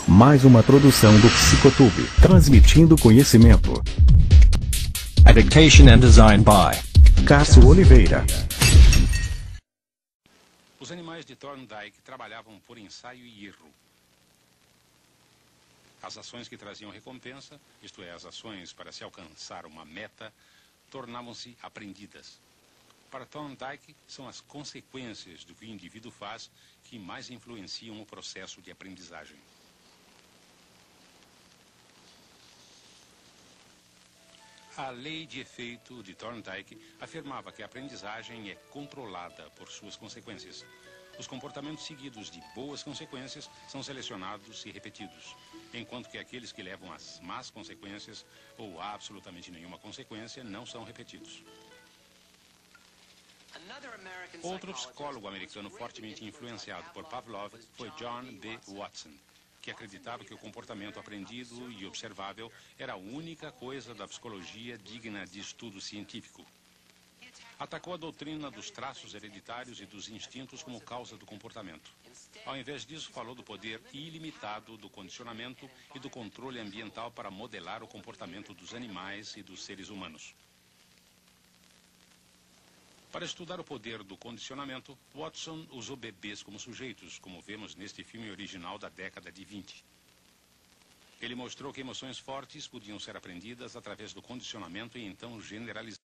Mais uma produção do Psicotube, transmitindo conhecimento. Adaptation and design by Cássio Oliveira. Os animais de Thorndike trabalhavam por ensaio e erro. As ações que traziam recompensa, isto é, as ações para se alcançar uma meta, tornavam-se aprendidas. Para Thorndike, são as consequências do que o indivíduo faz que mais influenciam o processo de aprendizagem. A lei de efeito de Thorndike afirmava que a aprendizagem é controlada por suas consequências. Os comportamentos seguidos de boas consequências são selecionados e repetidos, enquanto que aqueles que levam às más consequências ou absolutamente nenhuma consequência não são repetidos. Outro psicólogo americano fortemente influenciado por Pavlov foi John B. Watson, que acreditava que o comportamento aprendido e observável era a única coisa da psicologia digna de estudo científico. Atacou a doutrina dos traços hereditários e dos instintos como causa do comportamento. Ao invés disso, falou do poder ilimitado do condicionamento e do controle ambiental para modelar o comportamento dos animais e dos seres humanos. Para estudar o poder do condicionamento, Watson usou bebês como sujeitos, como vemos neste filme original da década de 20. Ele mostrou que emoções fortes podiam ser aprendidas através do condicionamento e então generalizadas,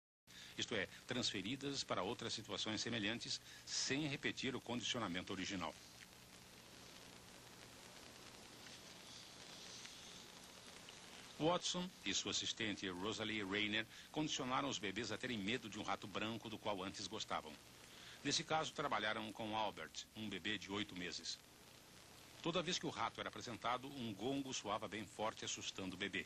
isto é, transferidas para outras situações semelhantes, sem repetir o condicionamento original. Watson e sua assistente Rosalie Rayner condicionaram os bebês a terem medo de um rato branco do qual antes gostavam. Nesse caso, trabalharam com Albert, um bebê de 8 meses. Toda vez que o rato era apresentado, um gongo soava bem forte, assustando o bebê.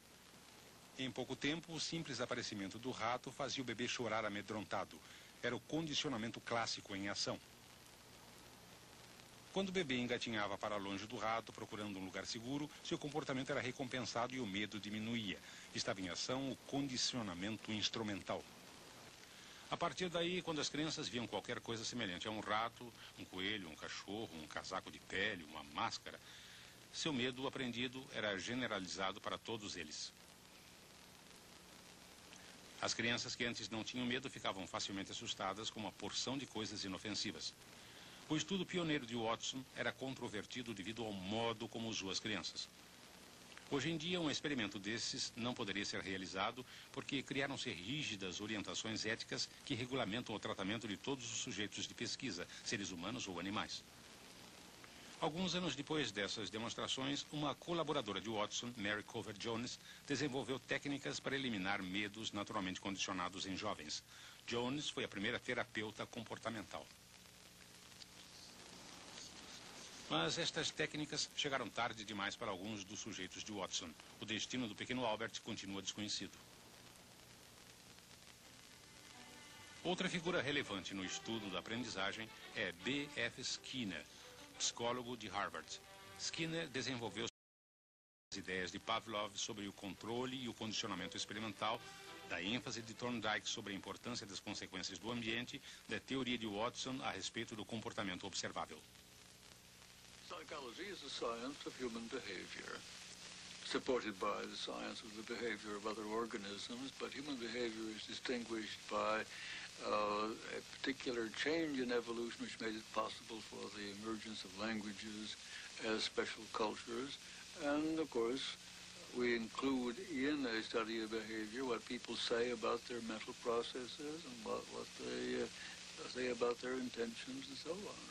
Em pouco tempo, o simples aparecimento do rato fazia o bebê chorar amedrontado. Era o condicionamento clássico em ação. Quando o bebê engatinhava para longe do rato, procurando um lugar seguro, seu comportamento era recompensado e o medo diminuía. Estava em ação o condicionamento instrumental. A partir daí, quando as crianças viam qualquer coisa semelhante a um rato, um coelho, um cachorro, um casaco de pele, uma máscara, seu medo aprendido era generalizado para todos eles. As crianças que antes não tinham medo ficavam facilmente assustadas com uma porção de coisas inofensivas. O estudo pioneiro de Watson era controvertido devido ao modo como usou as crianças. Hoje em dia, um experimento desses não poderia ser realizado porque criaram-se rígidas orientações éticas que regulamentam o tratamento de todos os sujeitos de pesquisa, seres humanos ou animais. Alguns anos depois dessas demonstrações, uma colaboradora de Watson, Mary Cover Jones, desenvolveu técnicas para eliminar medos naturalmente condicionados em jovens. Jones foi a primeira terapeuta comportamental. Mas estas técnicas chegaram tarde demais para alguns dos sujeitos de Watson. O destino do pequeno Albert continua desconhecido. Outra figura relevante no estudo da aprendizagem é B.F. Skinner, psicólogo de Harvard. Skinner desenvolveu as ideias de Pavlov sobre o controle e o condicionamento experimental, da ênfase de Thorndike sobre a importância das consequências do ambiente, da teoria de Watson a respeito do comportamento observável. Psychology is the science of human behavior, supported by the science of the behavior of other organisms, but human behavior is distinguished by a particular change in evolution which made it possible for the emergence of languages as special cultures. And, of course, we include in a study of behavior what people say about their mental processes and what they say about their intentions and so on.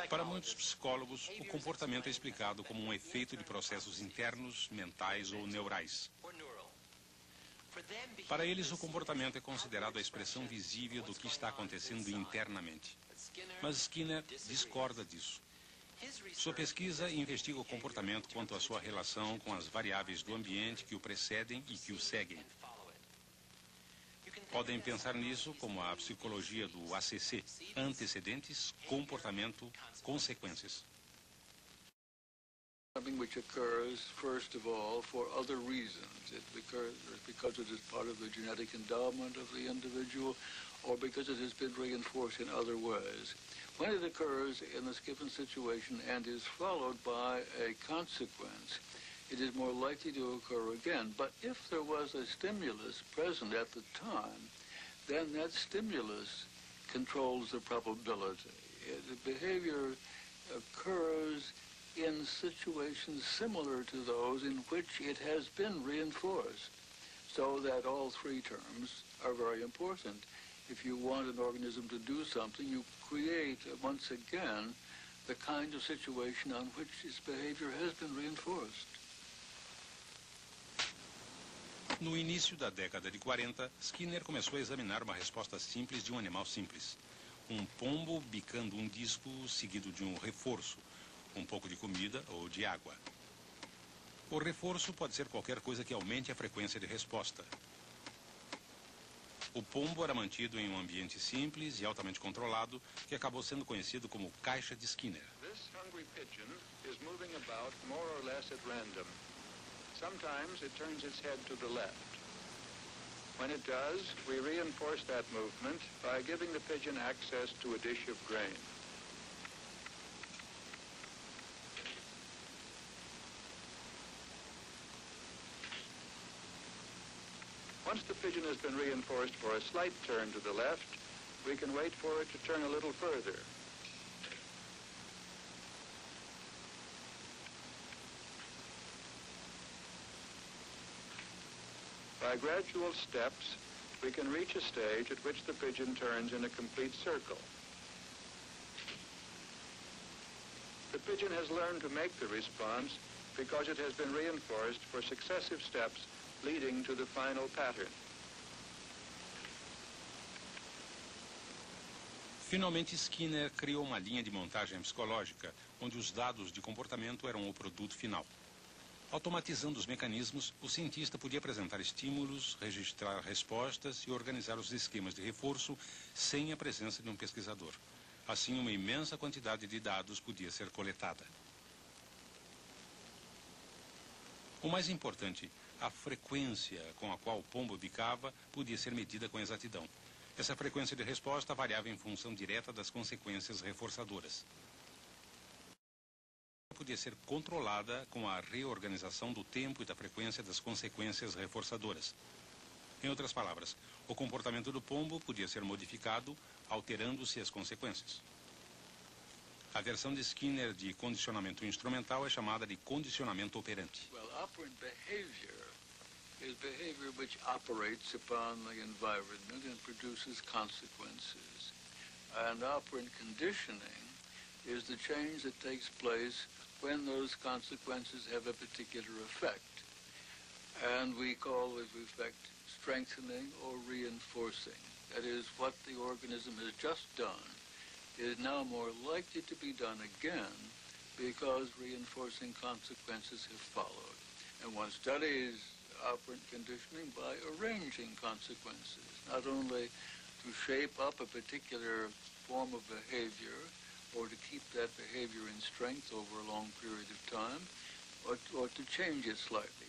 Para muitos psicólogos, o comportamento é explicado como um efeito de processos internos, mentais ou neurais. Para eles, o comportamento é considerado a expressão visível do que está acontecendo internamente. Mas Skinner discorda disso. Sua pesquisa investiga o comportamento quanto à sua relação com as variáveis do ambiente que o precedem e que o seguem. Podem pensar nisso como a psicologia do ACC, antecedentes, comportamento, consequências. Something which occurs, first of all, for other reasons. It occurs because it is part of the genetic endowment of the individual, or because it has been reinforced in other ways. When it occurs in this given situation and is followed by a consequence, it is more likely to occur again. But if there was a stimulus present at the time, then that stimulus controls the probability. The behavior occurs in situations similar to those in which it has been reinforced, so that all three terms are very important. If you want an organism to do something, you create, once again, the kind of situation on which its behavior has been reinforced. No início da década de 40, Skinner começou a examinar uma resposta simples de um animal simples. Um pombo bicando um disco seguido de um reforço, um pouco de comida ou de água. O reforço pode ser qualquer coisa que aumente a frequência de resposta. O pombo era mantido em um ambiente simples e altamente controlado, que acabou sendo conhecido como caixa de Skinner. This hungry pigeon is moving about more or less at random. Sometimes it turns its head to the left. When it does, we reinforce that movement by giving the pigeon access to a dish of grain. Once the pigeon has been reinforced for a slight turn to the left, we can wait for it to turn a little further. By gradual steps, we can reach a stage at which the pigeon turns in a complete circle. The pigeon has learned to make the response because it has been reinforced for successive steps leading to the final pattern. Finalmente, Skinner criou uma linha de montagem psicológica, onde os dados de comportamento eram o produto final. Automatizando os mecanismos, o cientista podia apresentar estímulos, registrar respostas e organizar os esquemas de reforço sem a presença de um pesquisador. Assim, uma imensa quantidade de dados podia ser coletada. O mais importante, a frequência com a qual o pombo bicava podia ser medida com exatidão. Essa frequência de resposta variava em função direta das consequências reforçadoras. Podia ser controlada com a reorganização do tempo e da frequência das consequências reforçadoras. Em outras palavras, o comportamento do pombo podia ser modificado, alterando-se as consequências. A versão de Skinner de condicionamento instrumental é chamada de condicionamento operante. Well, operant behavior is behavior which operates upon the environment and produces consequences. And operant conditioning is the change that takes place when those consequences have a particular effect. And we call this effect strengthening or reinforcing. That is, what the organism has just done is now more likely to be done again because reinforcing consequences have followed. And one studies operant conditioning by arranging consequences, not only to shape up a particular form of behavior or to keep that behavior in strength over a long period of time, or to change it slightly.